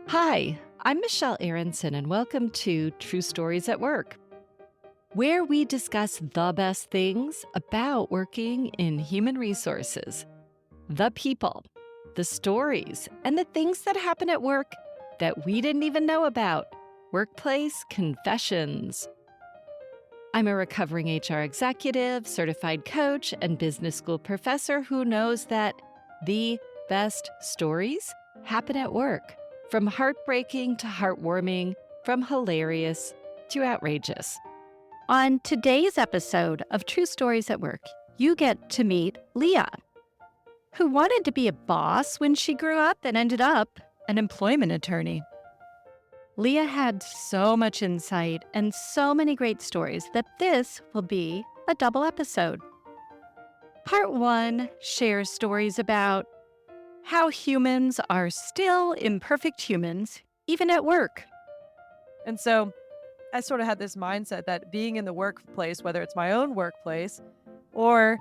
Hi, I'm Michelle Aronson, and welcome to True Stories at Work, where we discuss the best things about working in human resources, the people, the stories, and the things that happen at work that we didn't even know about. Workplace Confessions. I'm a recovering HR executive, certified coach, and business school professor who knows that the best stories happen at work. From heartbreaking to heartwarming, from hilarious to outrageous. On today's episode of True Stories at Work, you get to meet Leah, who wanted to be a boss when she grew up and ended up an employment attorney. Leah had so much insight and so many great stories that this will be a double episode. Part 1 shares stories about how humans are still imperfect humans, even at work. And so I sort of had this mindset that being in the workplace, whether it's my own workplace or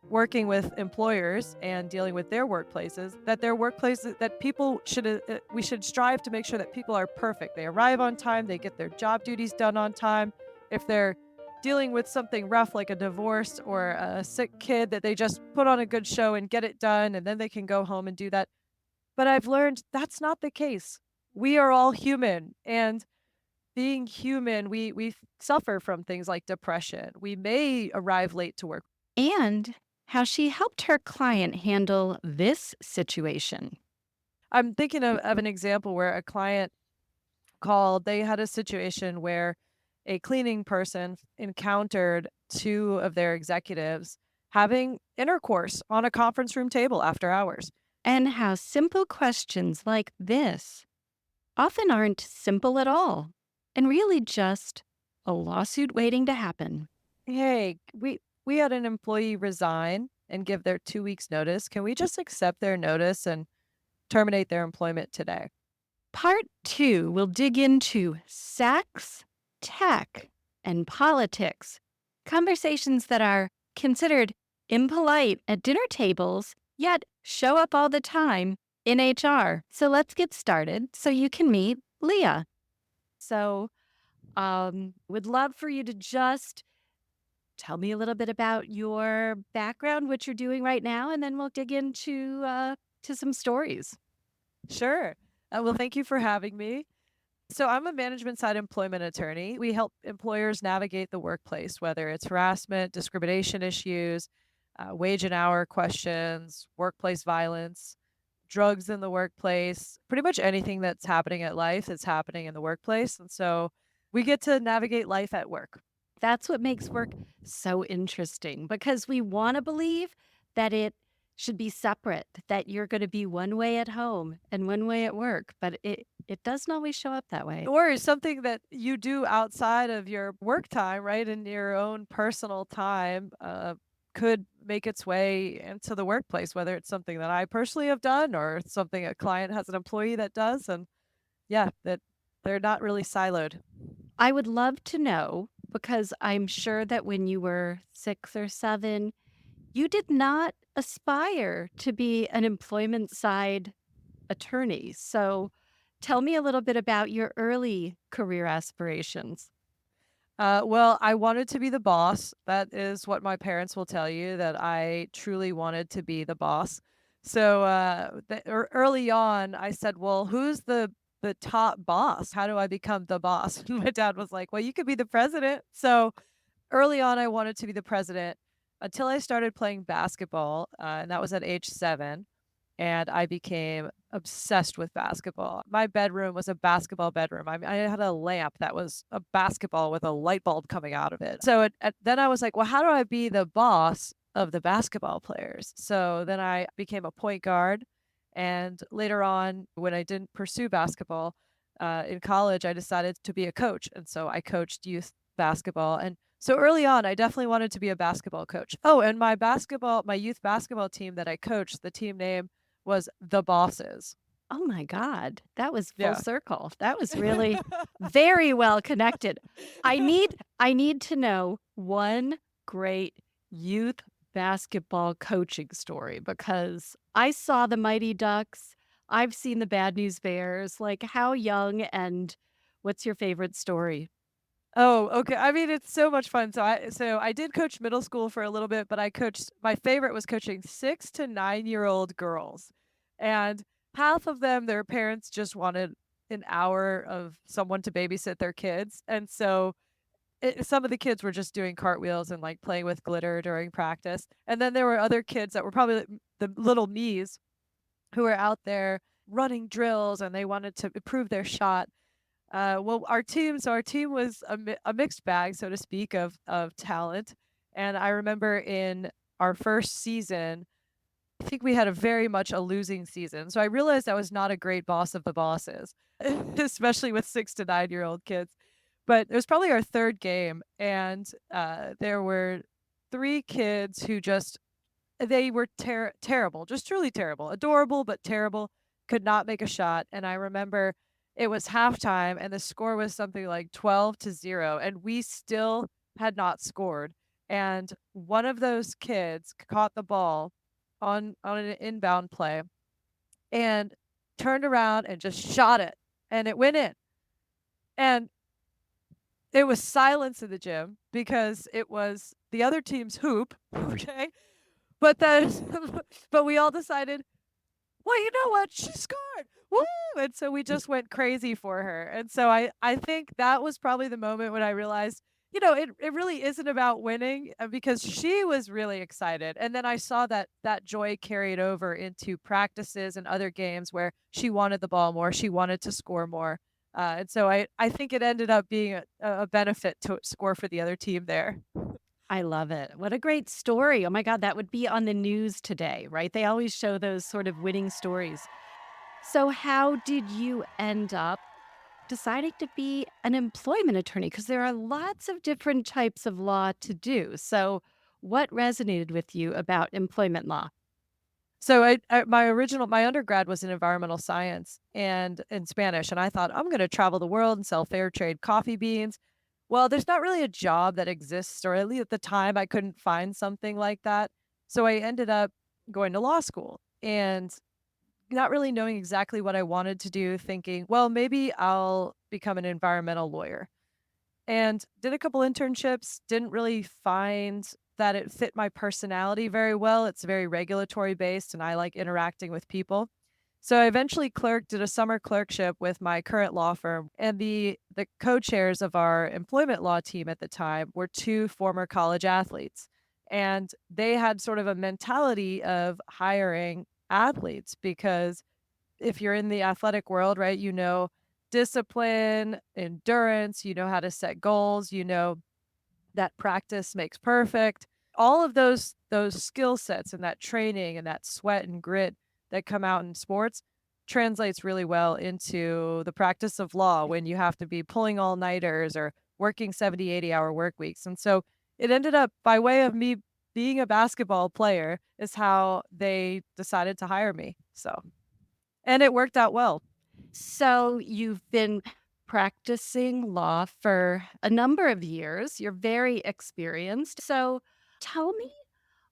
working with employers and dealing with their workplaces, that their workplaces, that people should, we should strive to make sure that people are perfect. They arrive on time, they get their job duties done on time. If they're dealing with something rough like a divorce or a sick kid, that they just put on a good show and get it done, and then they can go home and do that. But I've learned that's not the case. We are all human, and being human, we suffer from things like depression. We may arrive late to work. And how she helped her client handle this situation. I'm thinking of an example where a client called, they had a situation where a cleaning person encountered two of their executives having intercourse on a conference room table after hours. And how simple questions like this often aren't simple at all and really just a lawsuit waiting to happen. Hey, we had an employee resign and give their 2 weeks notice. Can we just accept their notice and terminate their employment today? Part 2 will dig into sex, tech, and politics, conversations that are considered impolite at dinner tables, yet show up all the time in HR. So let's get started so you can meet Leah. So, would love for you to just tell me a little bit about your background, what you're doing right now, and then we'll dig into to some stories. Sure. Well, thank you for having me. So, I'm a management side employment attorney. We help employers navigate the workplace, whether it's harassment, discrimination issues, wage and hour questions, workplace violence, drugs in the workplace, pretty much anything that's happening at life is happening in the workplace. And so we get to navigate life at work. That's what makes work so interesting because we want to believe that it should be separate, that you're going to be one way at home and one way at work, but it doesn't always show up that way. Or something that you do outside of your work time, right? In your own personal time, could make its way into the workplace, whether it's something that I personally have done or it's something a client has an employee that does. And yeah, that they're not really siloed. I would love to know because I'm sure that when you were 6 or 7, you did not aspire to be an employment side attorney. So tell me a little bit about your early career aspirations. Well, I wanted to be the boss. That is what my parents will tell you, that I truly wanted to be the boss. So early on, I said, "Well, who's the top boss? How do I become the boss?" My dad was like, "Well, you could be the president." So early on, I wanted to be the president until I started playing basketball, and that was at age 7, and I became obsessed with basketball. My bedroom was a basketball bedroom. I had a lamp that was a basketball with a light bulb coming out of it. So then I was like, "Well, how do I be the boss of the basketball players?" So then I became a point guard, and later on, when I didn't pursue basketball, in college, I decided to be a coach, and so I coached youth basketball, and so early on, I definitely wanted to be a basketball coach. Oh, and my youth basketball team that I coached, the team name was The Bosses. Oh my God, that was full Yeah. circle. That was really very well connected. I need to know one great youth basketball coaching story because I saw the Mighty Ducks. I've seen the Bad News Bears. Like, how young and what's your favorite story? Oh, okay. I mean, it's so much fun. So I did coach middle school for a little bit, but I coached my favorite was coaching 6 to 9-year-old girls. And half of them, their parents just wanted an hour of someone to babysit their kids. And so some of the kids were just doing cartwheels and like playing with glitter during practice. And then there were other kids that were probably the little me's who were out there running drills and they wanted to improve their shot. Well, our team was a mixed bag, so to speak, of talent. And I remember in our first season, I think we had a very much a losing season. So I realized I was not a great boss of the bosses, especially with 6 to 9-year-old kids. But it was probably our third game, and there were 3 kids who just they were terrible, just truly terrible, adorable, but terrible, could not make a shot, and I remember it was halftime, and the score was something like 12-0, and we still had not scored, and one of those kids caught the ball on an inbound play and turned around and just shot it, and it went in, and it was silence in the gym because it was the other team's hoop, okay? But then but we all decided, "Well, you know what? She scored. Woo!" And so we just went crazy for her. And so I think that was probably the moment when I realized, it really isn't about winning, because she was really excited. And then I saw that joy carried over into practices and other games where she wanted the ball more, she wanted to score more. And so I think it ended up being a benefit to score for the other team there. I love it. What a great story. Oh my God, that would be on the news today, right? They always show those sort of winning stories. So, how did you end up deciding to be an employment attorney? Because there are lots of different types of law to do. So, what resonated with you about employment law? So my undergrad was in environmental science and in Spanish, and I thought I'm going to travel the world and sell fair trade coffee beans. Well, there's not really a job that exists, or at least at the time, I couldn't find something like that. So I ended up going to law school and not really knowing exactly what I wanted to do, thinking, well, maybe I'll become an environmental lawyer and did a couple internships, didn't really find that it fit my personality very well. It's very regulatory based and I like interacting with people. So I eventually did a summer clerkship with my current law firm, and the co-chairs of our employment law team at the time were 2 former college athletes. And they had sort of a mentality of hiring athletes because if you're in the athletic world, right, discipline, endurance, you know how to set goals, you know that practice makes perfect. All of those skill sets and that training and that sweat and grit that come out in sports translates really well into the practice of law when you have to be pulling all-nighters or working 70, 80-hour work weeks. And so it ended up by way of me being a basketball player is how they decided to hire me. So and it worked out well. So, you've been practicing law for a number of years. You're very experienced. So, tell me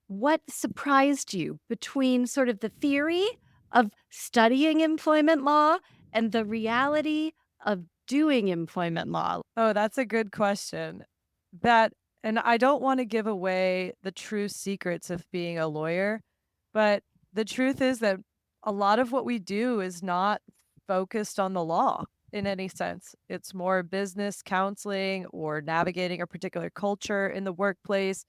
what surprised you between sort of the theory of studying employment law and the reality of doing employment law? Oh, that's a good question. That and I don't wanna give away the true secrets of being a lawyer, but the truth is that a lot of what we do is not focused on the law in any sense. It's more business counseling or navigating a particular culture in the workplace,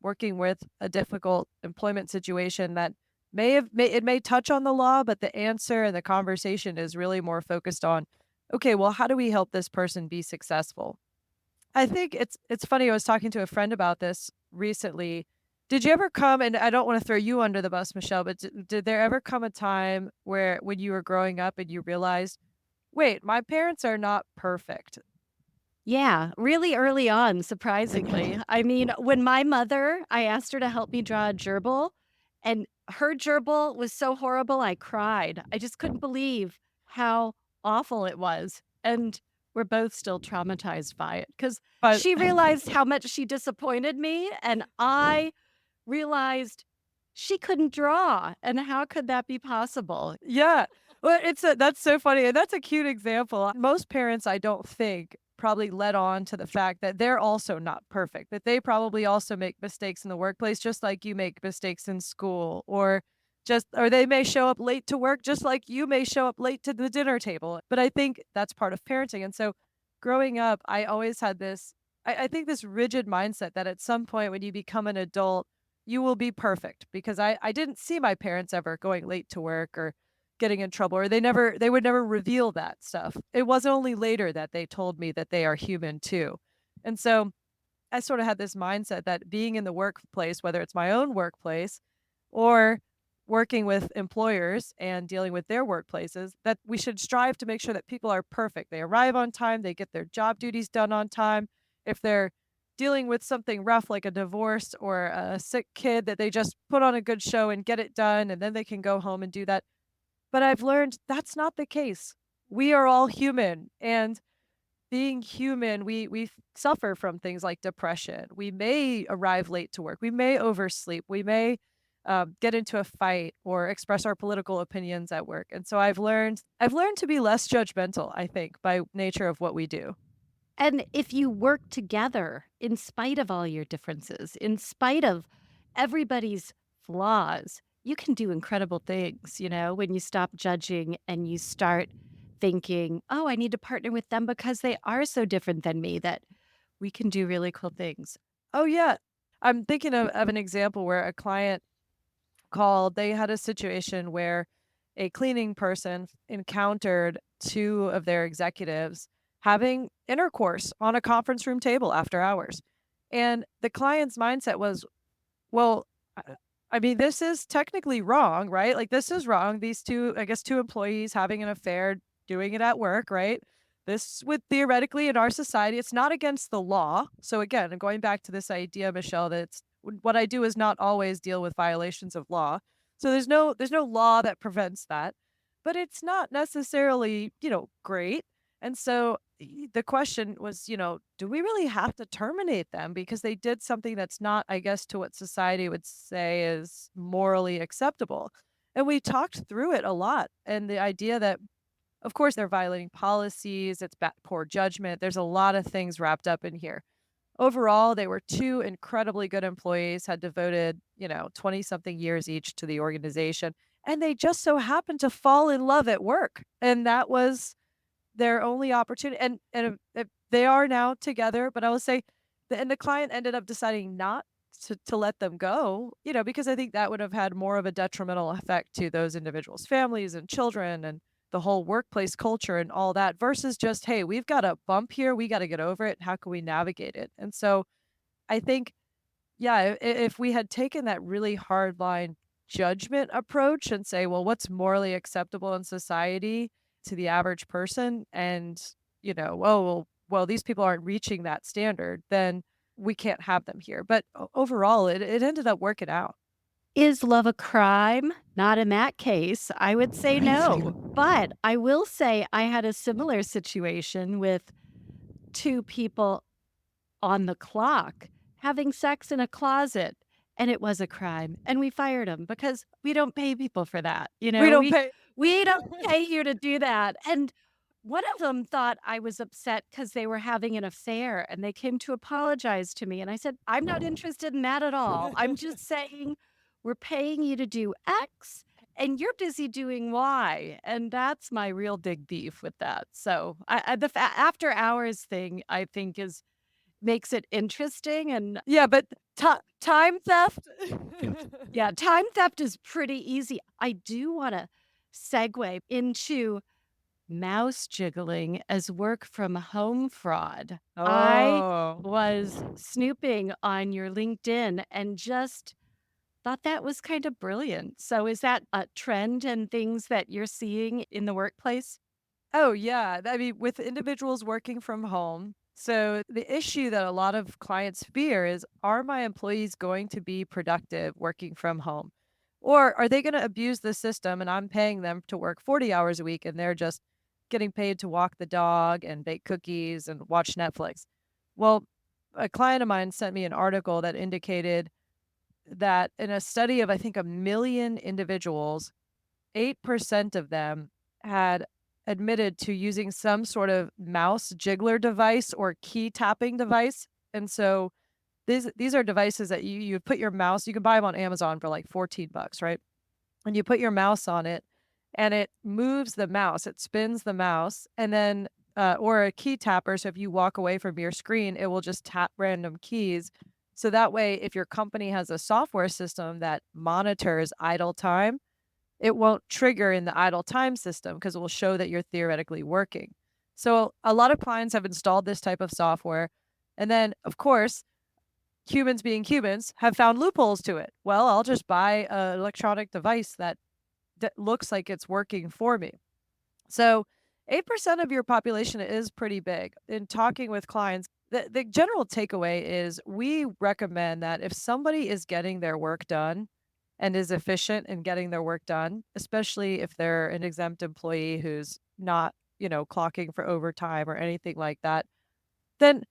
working with a difficult employment situation that may touch on the law, but the answer and the conversation is really more focused on, "Okay, well, how do we help this person be successful?" I think it's funny, I was talking to a friend about this recently. Did you ever come and I don't wanna throw you under the bus, Michelle, but did there ever come a time where when you were growing up and you realized, "Wait, my parents are not perfect." Yeah, really early on, surprisingly. I mean, when my mother, I asked her to help me draw a gerbil, and her gerbil was so horrible, I cried. I just couldn't believe how awful it was. And we're both still traumatized by it because But she realized how much she disappointed me, and I realized she couldn't draw. And how could that be possible? yeah. Well, that's so funny, and that's a cute example. Most parents, I don't think, probably led on to the fact that they're also not perfect, that they probably also make mistakes in the workplace just like you make mistakes in school, or they may show up late to work just like you may show up late to the dinner table. But I think that's part of parenting. And so growing up, I always had I think this rigid mindset that at some point when you become an adult, you will be perfect because I didn't see my parents ever going late to work or getting in trouble, or they would never reveal that stuff. It wasn't only later that they told me that they are human too. And so I sort of had this mindset that being in the workplace, whether it's my own workplace or working with employers and dealing with their workplaces, that we should strive to make sure that people are perfect. They arrive on time, they get their job duties done on time. If they're dealing with something rough like a divorce or a sick kid, that they just put on a good show and get it done, and then they can go home and do that. But I've learned that's not the case. We are all human, and being human, we suffer from things like depression. We may arrive late to work. We may oversleep. We may get into a fight or express our political opinions at work. And so I've learned to be less judgmental, I think, by nature of what we do. And if you work together in spite of all your differences, in spite of everybody's flaws, you can do incredible things, when you stop judging and you start thinking, oh, I need to partner with them because they are so different than me, that we can do really cool things. Oh yeah. I'm thinking of an example where a client called. They had a situation where a cleaning person encountered two of their executives having intercourse on a conference room table after hours. And the client's mindset was, well, I I mean, this is technically wrong, right? Like, this is wrong. These two, I guess, two employees having an affair, doing it at work, right? This would theoretically in our society, it's not against the law. So again, I'm going back to this idea, Michelle, that what I do is not always deal with violations of law. So there's no law that prevents that, but it's not necessarily, great. And so the question was, do we really have to terminate them because they did something that's not, I guess, to what society would say is morally acceptable? And we talked through it a lot. And the idea that, of course, they're violating policies, it's poor judgment. There's a lot of things wrapped up in here. Overall, they were two incredibly good employees, had devoted, 20 something years each to the organization. And they just so happened to fall in love at work. And that was their only opportunity, and they are now together, but I will say the client ended up deciding not to let them go, because I think that would have had more of a detrimental effect to those individuals' families and children and the whole workplace culture and all that versus just, "Hey, we've got a bump here, we gotta get over it, how can we navigate it?" And so, I think, yeah, if we had taken that really hard line judgment approach and say, well, what's morally acceptable in society to the average person? And, oh, well, these people aren't reaching that standard, then we can't have them here. But overall, it ended up working out. Is love a crime? Not in that case. I would say Right. no. But I will say I had a similar situation with two people on the clock having sex in a closet, and it was a crime, and we fired them because we don't pay people for that, We don't pay. we don't pay you to do that. And one of them thought I was upset because they were having an affair, and they came to apologize to me, and I said, "I'm not interested in that at all. I'm just saying we're paying you to do X, and you're busy doing Y," and that's my real big beef with that. So, after hours thing, I think, is makes it interesting. And Yeah, but time theft. yeah, time theft is pretty easy. I do wanna segue into mouse jiggling as work from home fraud. I Oh. was snooping on your LinkedIn and just thought that was kind of brilliant. So is that a trend and things that you're seeing in the workplace? Oh, yeah. I mean, with individuals working from home, so the issue that a lot of clients fear is, are my employees going to be productive working from home? Or are they going to abuse the system and I'm paying them to work 40 hours a week and they're just getting paid to walk the dog and bake cookies and watch Netflix? Well, a client of mine sent me an article that indicated that in a study of, I think, a million individuals, 8% of them had admitted to using some sort of mouse jiggler device or key tapping device. And so these are devices that you put your mouse, you can buy them on Amazon for like 14 bucks, right? And you put your mouse on it and it moves the mouse, it spins the mouse, and then or a key tapper. So if you walk away from your screen, it will just tap random keys. So that way, if your company has a software system that monitors idle time, it won't trigger in the idle time system because it will show that you're theoretically working. So a lot of clients have installed this type of software. And then, of course, humans being humans have found loopholes to it. Well, I'll just buy an electronic device that looks like it's working for me. So 8% of your population is pretty big. In talking with clients, the general takeaway is we recommend that if somebody is getting their work done and is efficient in getting their work done, especially if they're an exempt employee who's not, clocking for overtime or anything like that, then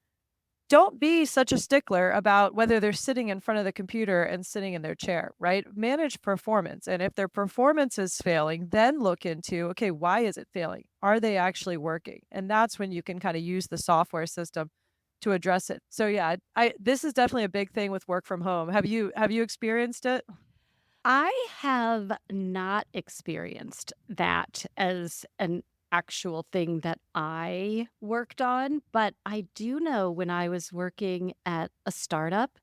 don't be such a stickler about whether they're sitting in front of the computer and sitting in their chair, right? Manage performance. And if their performance is failing, then look into, okay, why is it failing? Are they actually working? And that's when you can kind of use the software system to address it. So yeah, I this is definitely a big thing with work from home. Have you experienced it? I have not experienced that as an actual thing that I worked on, but I do know when I was working at a startup,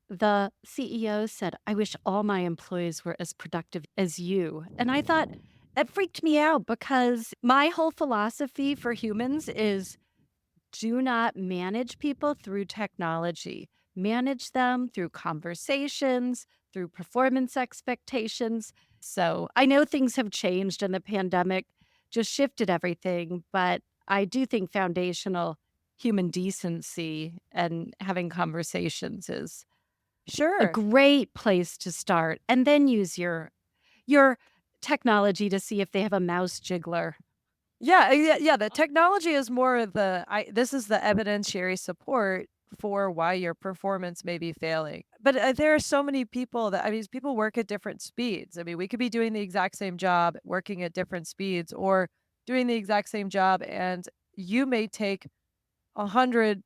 the CEO said, "I wish all my employees were as productive as you." And I thought that freaked me out because my whole philosophy for humans is do not manage people through technology. Manage them through conversations, through performance expectations. So I know things have changed and the pandemic just shifted everything, but I do think foundational human decency and having conversations is a Sure. great place to start. And then use your technology to see if they have a mouse jiggler. Yeah. The technology is more of this is the evidentiary support for why your performance may be failing. But there are so many people people work at different speeds. I mean, we could be doing the exact same job, working at different speeds, or doing the exact same job, and you may take 100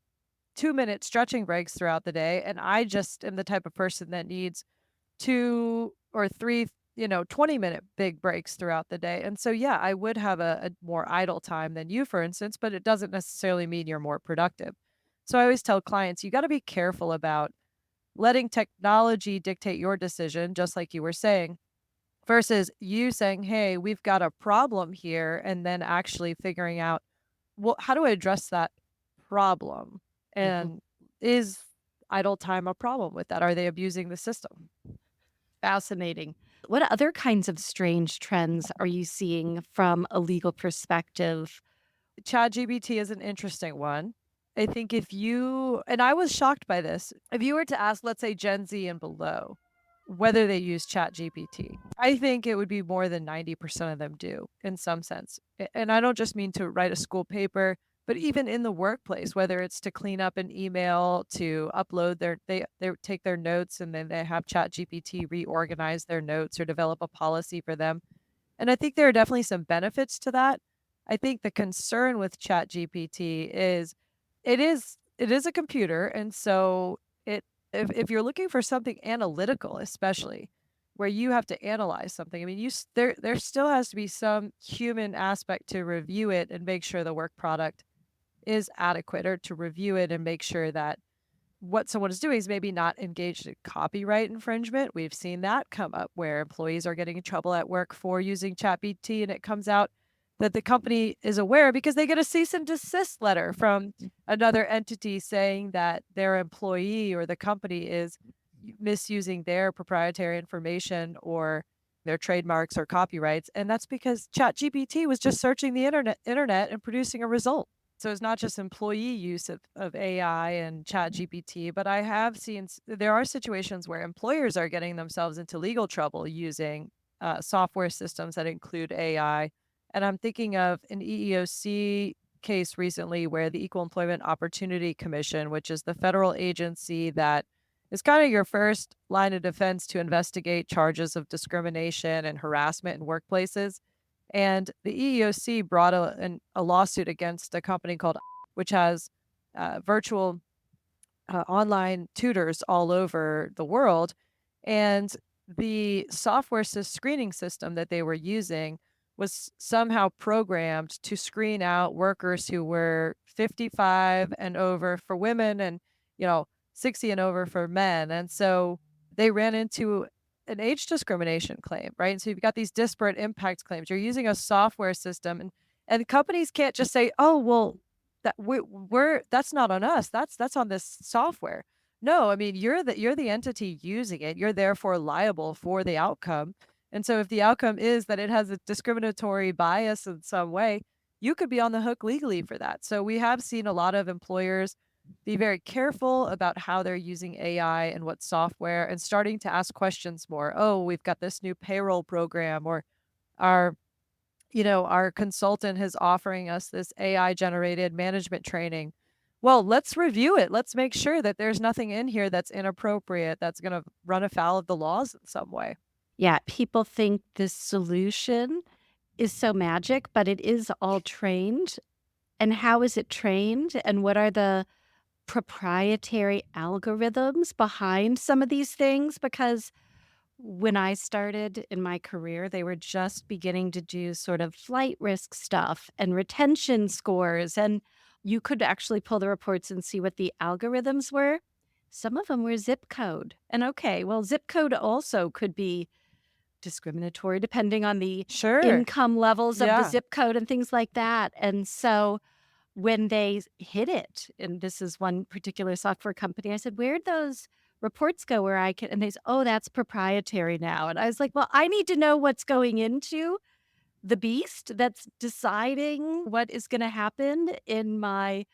2-minute stretching breaks throughout the day, and I just am the type of person that needs 2 or 3, 20-minute big breaks throughout the day. And so, yeah, I would have a more idle time than you, for instance, but it doesn't necessarily mean you're more productive. So I always tell clients, you got to be careful about letting technology dictate your decision, just like you were saying, versus you saying, hey, we've got a problem here, and then actually figuring out, well, how do I address that problem? Mhm. And is idle time a problem with that? Are they abusing the system? Fascinating. What other kinds of strange trends are you seeing from a legal perspective? ChatGPT is an interesting one. I think if you and I was shocked by this. If you were to ask, let's say Gen Z and below, whether they use ChatGPT, I think it would be more than 90% of them do in some sense. And I don't just mean to write a school paper, but even in the workplace, whether it's to clean up an email, to upload they take their notes and then they have ChatGPT reorganize their notes or develop a policy for them. And I think there are definitely some benefits to that. I think the concern with ChatGPT is it is a computer, and so it if you're looking for something analytical, especially where you have to analyze something, I mean, there still has to be some human aspect to review it and make sure the work product is adequate, or to review it and make sure that what someone is doing is maybe not engaged in copyright infringement. We've seen that come up where employees are getting in trouble at work for using ChatGPT, and it comes out that the company is aware because they get a cease and desist letter from another entity saying that their employee or the company is misusing their proprietary information or their trademarks or copyrights. And that's because ChatGPT was just searching the internet and producing a result. So it's not just employee use of AI and ChatGPT, but I have seen there are situations where employers are getting themselves into legal trouble using software systems that include AI. And I'm thinking of an EEOC case recently where the Equal Employment Opportunity Commission, which is the federal agency that is kind of your first line of defense to investigate charges of discrimination and harassment in workplaces, And the EEOC brought a lawsuit against a company called, which has virtual online tutors all over the world. And the screening system that they were using was somehow programmed to screen out workers who were 55 and over for women and, you know, 60 and over for men. And so they ran into an age discrimination claim, right? And so you've got these disparate impact claims. You're using a software system and companies can't just say, "Oh, well, we're that's not on us. That's on this software." No, I mean, you're the entity using it. You're therefore liable for the outcome. And so if the outcome is that it has a discriminatory bias in some way, you could be on the hook legally for that. So we have seen a lot of employers be very careful about how they're using AI and what software and starting to ask questions more. Oh, we've got this new payroll program or our our consultant is offering us this AI generated management training. Well, let's review it. Let's make sure that there's nothing in here that's inappropriate, that's going to run afoul of the laws in some way. Yeah, people think this solution is so magic, but it is all trained. And how is it trained? And what are the proprietary algorithms behind some of these things? Because when I started in my career, they were just beginning to do sort of flight risk stuff and retention scores. And you could actually pull the reports and see what the algorithms were. Some of them were zip code. And okay, well, zip code also could be discriminatory depending on the Sure. income levels of the Yeah. zip code and things like that. And so when they hit it, and this is one particular software company, I said, "Where'd those reports go where I can," and they said, "Oh, that's proprietary now." And I was like, "Well, I need to know what's going into the beast that's deciding what is gonna happen in my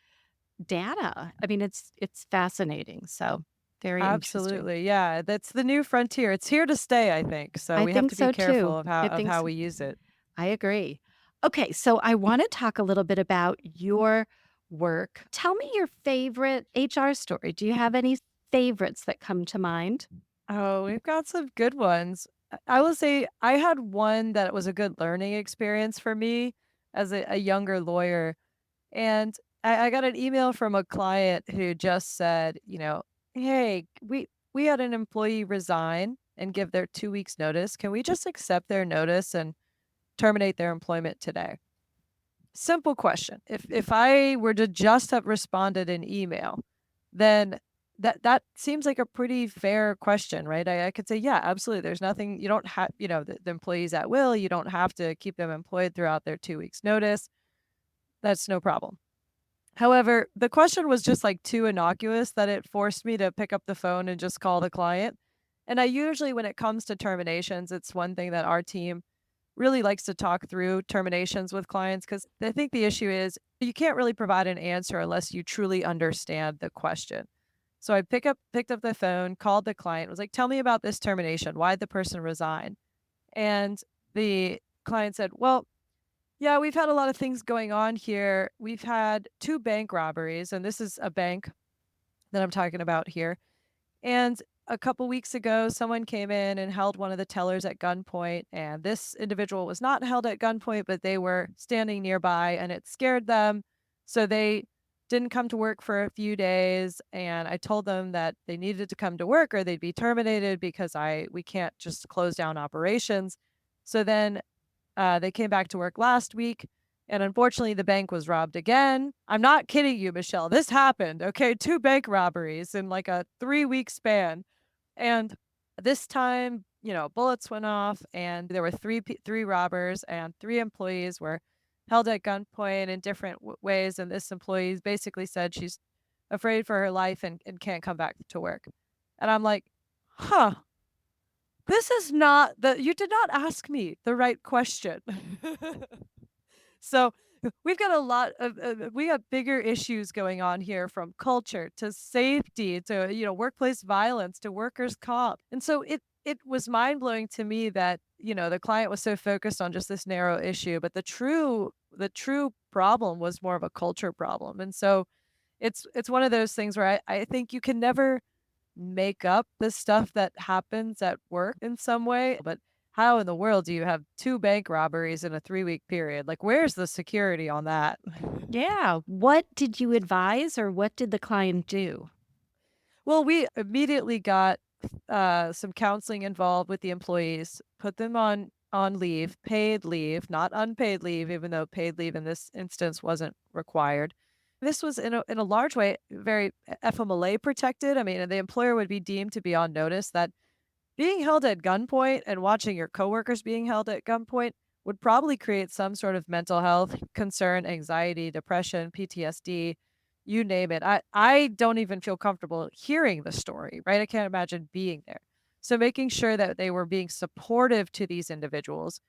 data." I mean, it's fascinating. So, very interesting. Absolutely. Yeah. That's the new frontier. It's here to stay, I think. So I we have think to be so careful too. of how I of think how so. we use it. I agree. Okay, so I wanna talk a little bit about your work. Tell me your favorite HR story. Do you have any favorites that come to mind? Oh, we've got some good ones. I will say I had one that was a good learning experience for me as a younger lawyer. And I got an email from a client who just said, "Hey, we had an employee resign and give their 2 weeks notice. Can we just accept their notice and terminate their employment today?" Simple question. If I were to just have responded in email, then that seems like a pretty fair question, right? I could say, yeah, absolutely. There's nothing you don't have, the employees at will. You don't have to keep them employed throughout their 2 weeks notice. That's no problem. However, the question was just, like, too innocuous that it forced me to pick up the phone and just call the client. And I usually, when it comes to terminations, it's one thing that our team really likes to talk through terminations with clients because I think the issue is you can't really provide an answer unless you truly understand the question. So I picked up the phone, called the client, was like, "Tell me about this termination. Why'd the person resign?" And the client said, "Well, yeah, we've had a lot of things going on here. We've had 2 bank robberies," and this is a bank that I'm talking about here. And a couple weeks ago, someone came in and held one of the tellers at gunpoint, and this individual was not held at gunpoint, but they were standing nearby, and it scared them. So they didn't come to work for a few days, and I told them that they needed to come to work or they'd be terminated because we can't just close down operations. So then they came back to work last week, and unfortunately, the bank was robbed again. I'm not kidding you, Michelle. This happened, okay? 2 bank robberies in like a 3-week span. And this time, bullets went off, and there were 3 robbers, and 3 employees were held at gunpoint in different ways. And this employee basically said she's afraid for her life and can't come back to work. And I'm like, huh, this is not you did not ask me the right question. So we've got a lot of we have bigger issues going on here, from culture to safety to workplace violence to workers comp. And so it was mind blowing to me that the client was so focused on just this narrow issue, but the true problem was more of a culture problem. And so it's one of those things where I think you can never make up the stuff that happens at work in some way, but how in the world do you have 2 bank robberies in a 3-week period? Like, where's the security on that? Yeah. What did you advise or what did the client do? Well, we immediately got, some counseling involved with the employees, put them on leave, paid leave, not unpaid leave, even though paid leave in this instance wasn't required. This was in a large way very FMLA protected. I mean, the employer would be deemed to be on notice that being held at gunpoint and watching your coworkers being held at gunpoint would probably create some sort of mental health concern, anxiety, depression, PTSD, you name it. I don't even feel comfortable hearing the story, right? I can't imagine being there. So making sure that they were being supportive to these individuals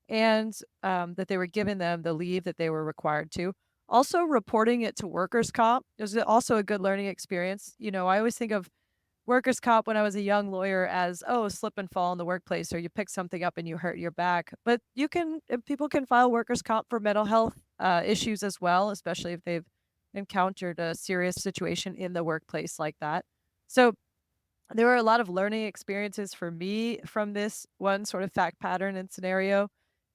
and that they were giving them the leave that they were required to. Also reporting it to workers' comp is also a good learning experience. You know, I always think of workers' comp when I was a young lawyer as, "Oh, slip and fall in the workplace," or you pick something up and you hurt your back. But you can people can file workers' comp for mental health, issues as well, especially if they've encountered a serious situation in the workplace like that. So, there were a lot of learning experiences for me from this one sort of fact pattern and scenario,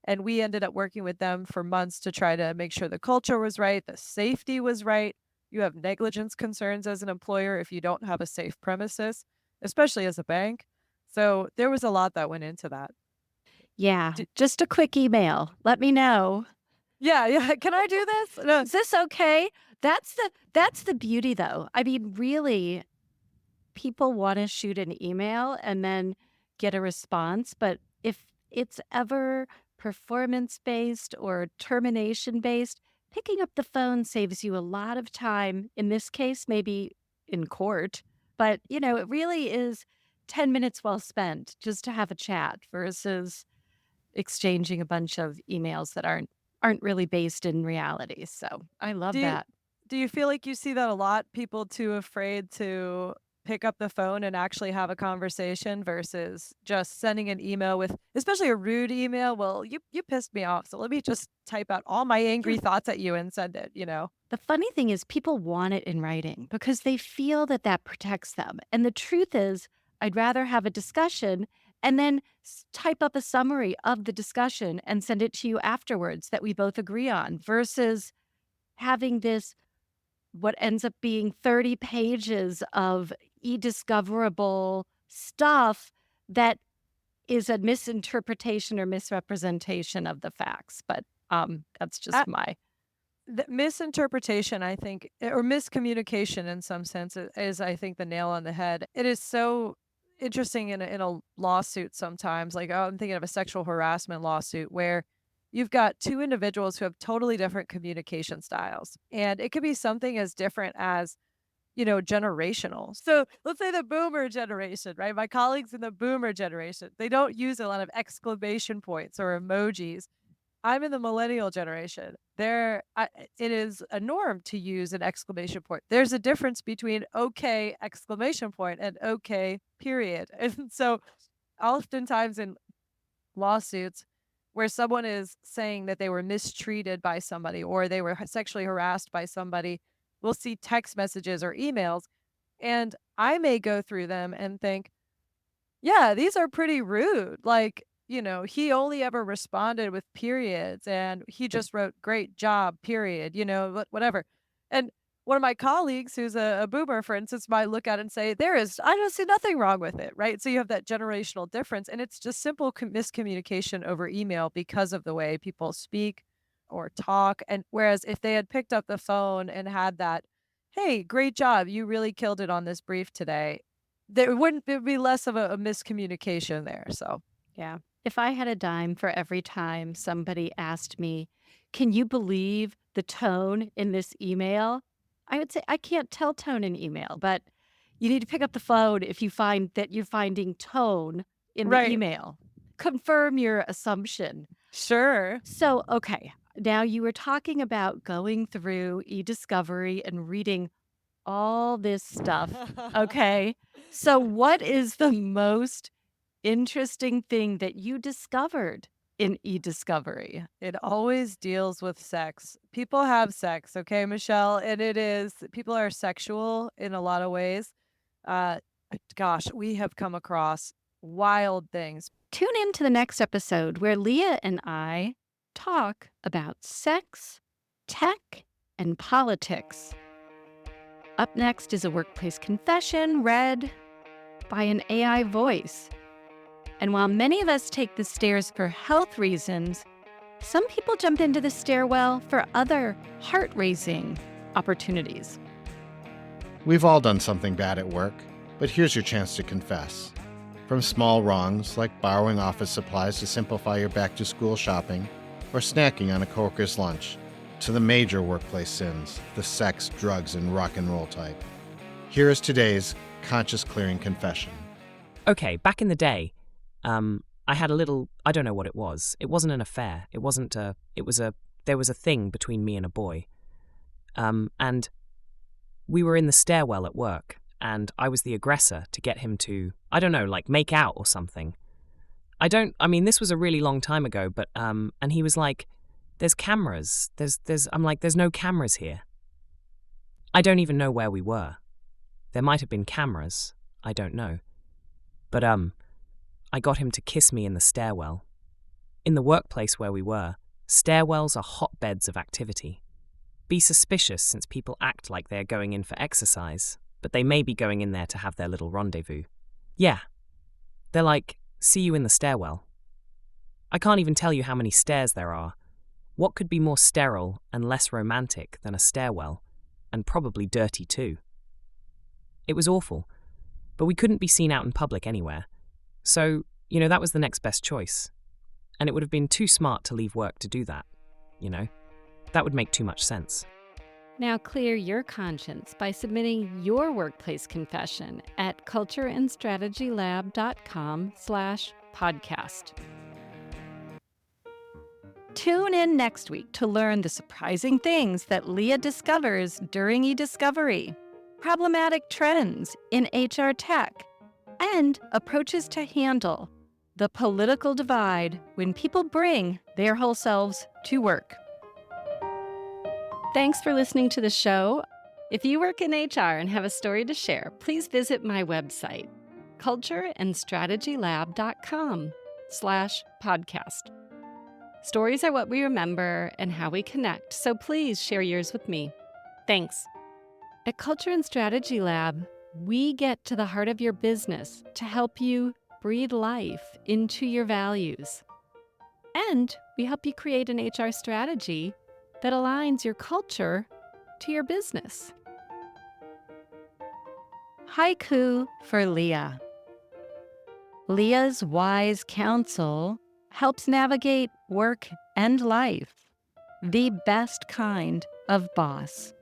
and we ended up working with them for months to try to make sure the culture was right, the safety was right. You have negligence concerns as an employer if you don't have a safe premises, especially as a bank. So, there was a lot that went into that. Yeah. D Just a quick email. Let me know. Yeah, yeah, "Can I do this?" No. Is this okay? That's the beauty though. I mean, really, people want to shoot an email and then get a response, but if it's ever performance based or termination based, picking up the phone saves you a lot of time. In this case, maybe in court, but it really is 10 minutes well spent just to have a chat versus exchanging a bunch of emails that aren't really based in reality. So, I Do love you that. do you feel like you see that a lot? People too afraid to pick up the phone and actually have a conversation versus just sending an email with especially a rude email. Well, you pissed me off, so let me just type out all my angry Yeah. thoughts at you and send it, you know? The funny thing is people want it in writing because they feel that that protects them. And the truth is, I'd rather have a discussion and then type up a summary of the discussion and send it to you afterwards that we both agree on versus having this what ends up being 30 pages of e-discoverable stuff that is a misinterpretation or misrepresentation of the facts. But that's just my The misinterpretation, I think, or miscommunication in some sense is I think, the nail on the head. It is so interesting in a lawsuit sometimes, like, oh, I'm thinking of a sexual harassment lawsuit where you've got 2 individuals who have totally different communication styles, and it could be something as different as, generational. So, let's say the boomer generation, right? My colleagues in the boomer generation, they don't use a lot of exclamation points or emojis. I'm in the millennial generation. It is a norm to use an exclamation point. There's a difference between "okay!" exclamation point and "okay!" period. And so, oftentimes in lawsuits where someone is saying that they were mistreated by somebody or they were sexually harassed by somebody, we'll see text messages or emails, and I may go through them and think, yeah, these are pretty rude. Like, he only ever responded with periods and he just wrote great job, period, whatever. And one of my colleagues who's a boomer, for instance, might look at it and say, I don't see nothing wrong with it. Right. So you have that generational difference. And it's just simple miscommunication over email because of the way people speak or talk. And whereas if they had picked up the phone and had that, hey, great job. You really killed it on this brief today, there'd be less of a miscommunication there, so Yeah. If I had a dime for every time somebody asked me, "Can you believe the tone in this email?" I would say, "I can't tell tone in email, but you need to pick up the phone if you find that you're finding tone in the Right. email. Confirm your assumption." Sure. So, okay, now you were talking about going through e-discovery and reading all this stuff, okay? So what is the most interesting thing that you discovered in e-discovery? It always deals with sex. People have sex, okay, Michelle? And people are sexual in a lot of ways. Uh, gosh, we have come across wild things. Tune in to the next episode where Leah and I talk about sex, tech, and politics. Up next is a workplace confession read by an AI voice. And while many of us take the stairs for health reasons, some people jump into the stairwell for other heart-raising opportunities. We've all done something bad at work, but here's your chance to confess. From small wrongs like borrowing office supplies to simplify your back-to-school shopping or snacking on a coworker's lunch, to the major workplace sins, the sex, drugs, and rock and roll type. Here is today's conscious clearing confession. Okay, back in the day, I had a little, I don't know what it was. It wasn't an affair. There was a thing between me and a boy. And we were in the stairwell at work, and I was the aggressor to get him to, I don't know, like make out or something. This was a really long time ago, but, and he was like, there's cameras. I'm like, there's no cameras here. I don't even know where we were. There might have been cameras. I don't know. But, I got him to kiss me in the stairwell. In the workplace where we were, stairwells are hotbeds of activity. Be suspicious since people act like they're going in for exercise, but they may be going in there to have their little rendezvous. Yeah. They're like, see you in the stairwell. I can't even tell you how many stairs there are. What could be more sterile and less romantic than a stairwell, and probably dirty too? It was awful, but we couldn't be seen out in public anywhere. So, that was the next best choice. And it would have been too smart to leave work to do that, That would make too much sense. Now clear your conscience by submitting your workplace confession at cultureandstrategylab.com/podcast. Tune in next week to learn the surprising things that Leah discovers during eDiscovery, problematic trends in HR tech, and approaches to handle the political divide when people bring their whole selves to work. Thanks for listening to the show. If you work in HR and have a story to share, please visit my website, cultureandstrategylab.com/podcast. Stories are what we remember and how we connect, so please share yours with me. Thanks. At Culture and Strategy Lab, we get to the heart of your business to help you breathe life into your values. And we help you create an HR strategy that aligns your culture to your business. Haiku for Leah. Leah's wise counsel helps navigate work and life, the best kind of boss.